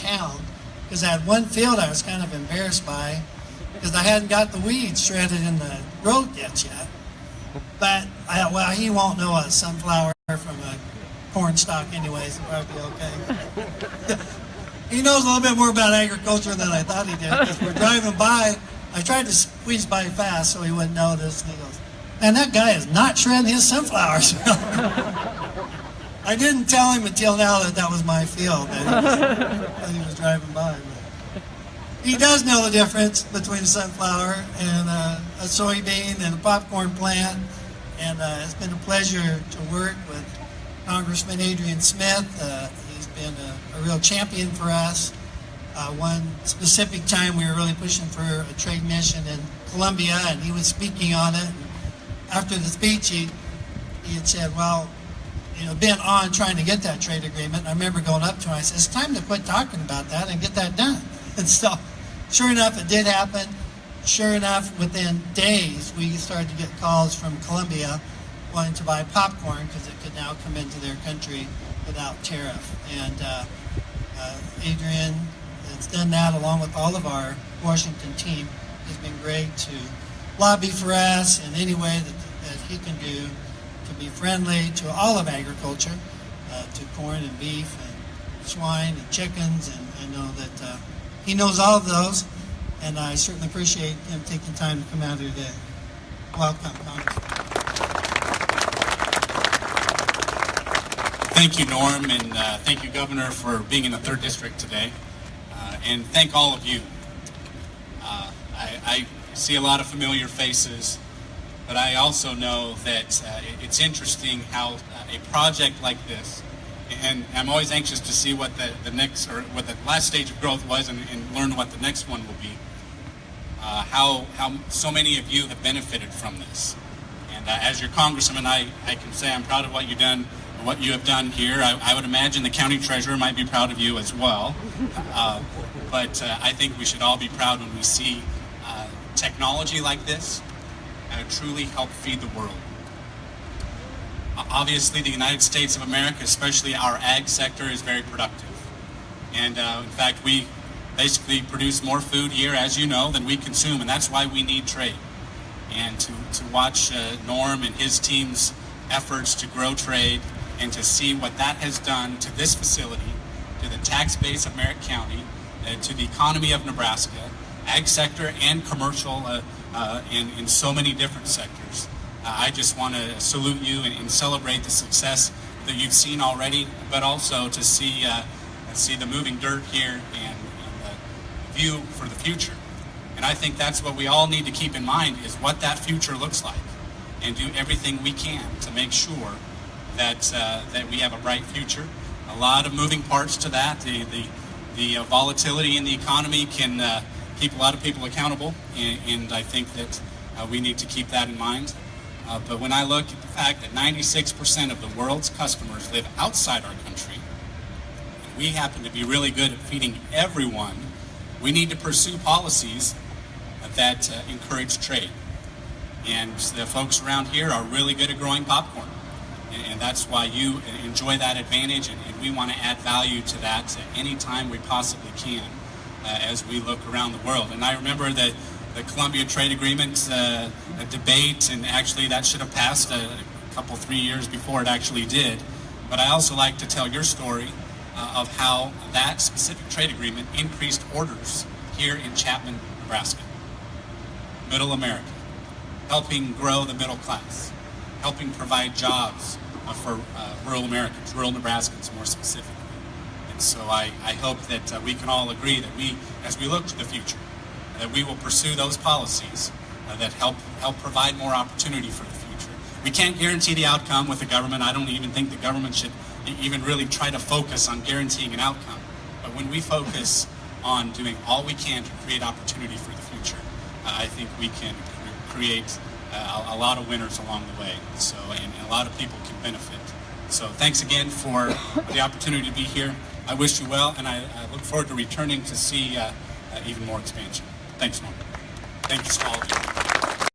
town, because I had one field I was kind of embarrassed by, because I hadn't got the weeds shredded in the road yet. But well, he won't know a sunflower from a corn stalk anyways, so probably be okay. He knows a little bit more about agriculture than I thought he did, because we're driving by. I tried to squeeze by fast so he wouldn't notice, and he goes, "Man, that guy is not shredding his sunflowers." I didn't tell him until now that that was my field, that he was driving by. But he does know the difference between a sunflower and a soybean and a popcorn plant, and it's been a pleasure to work with Congressman Adrian Smith. He's been a real champion for us. One specific time we were really pushing for a trade mission in Colombia, and he was speaking on it. And after the speech, he had said, well, been on trying to get that trade agreement. And I remember going up to him, I said, it's time to quit talking about that and get that done. And so, sure enough, it did happen. Sure enough, within days, we started to get calls from Colombia wanting to buy popcorn because it could now come into their country without tariff. And Adrian has done that along with all of our Washington team. He's been great to lobby for us in any way that he can do to be friendly to all of agriculture, to corn and beef and swine and chickens, and I know that he knows all of those, and I certainly appreciate him taking time to come out here today. Welcome, Congressman. Thank you, Norm, and thank you, Governor, for being in the 3rd District today. And thank all of you. I see a lot of familiar faces, but I also know that it's interesting how a project like this, and I'm always anxious to see what the next, or what the last stage of growth was, and learn what the next one will be. How so many of you have benefited from this. And as your congressman, I can say I'm proud of what you've done. What you have done here. I would imagine the county treasurer might be proud of you as well. But I think we should all be proud when we see technology like this truly help feed the world. Obviously, the United States of America, especially our ag sector, is very productive. And in fact, we basically produce more food here, as you know, than we consume, and that's why we need trade. And to watch Norm and his team's efforts to grow trade, and to see what that has done to this facility, to the tax base of Merritt County, to the economy of Nebraska, ag sector and commercial, in so many different sectors. I just want to salute you and celebrate the success that you've seen already, but also to see the moving dirt here and the view for the future. And I think that's what we all need to keep in mind, is what that future looks like, and do everything we can to make sure that we have a bright future. A lot of moving parts to that. The volatility in the economy can keep a lot of people accountable, and I think that we need to keep that in mind. But when I look at the fact that 96% of the world's customers live outside our country, and we happen to be really good at feeding everyone, we need to pursue policies that encourage trade. And the folks around here are really good at growing popcorn. And that's why you enjoy that advantage, and we want to add value to that any time we possibly can as we look around the world. And I remember the Colombia Trade Agreement debate, and actually that should have passed a couple, 3 years before it actually did. But I also like to tell your story of how that specific trade agreement increased orders here in Chapman, Nebraska, Middle America, helping grow the middle class, helping provide jobs for rural Americans, rural Nebraskans more specifically. And so I hope that we can all agree that as we look to the future, that we will pursue those policies that help provide more opportunity for the future. We can't guarantee the outcome with the government. I don't even think the government should even really try to focus on guaranteeing an outcome. But when we focus on doing all we can to create opportunity for the future, I think we can create a lot of winners along the way, and a lot of people can benefit. So thanks again for the opportunity to be here. I wish you well, and I look forward to returning to see even more expansion. Thanks, Norm. Thank you to all of you.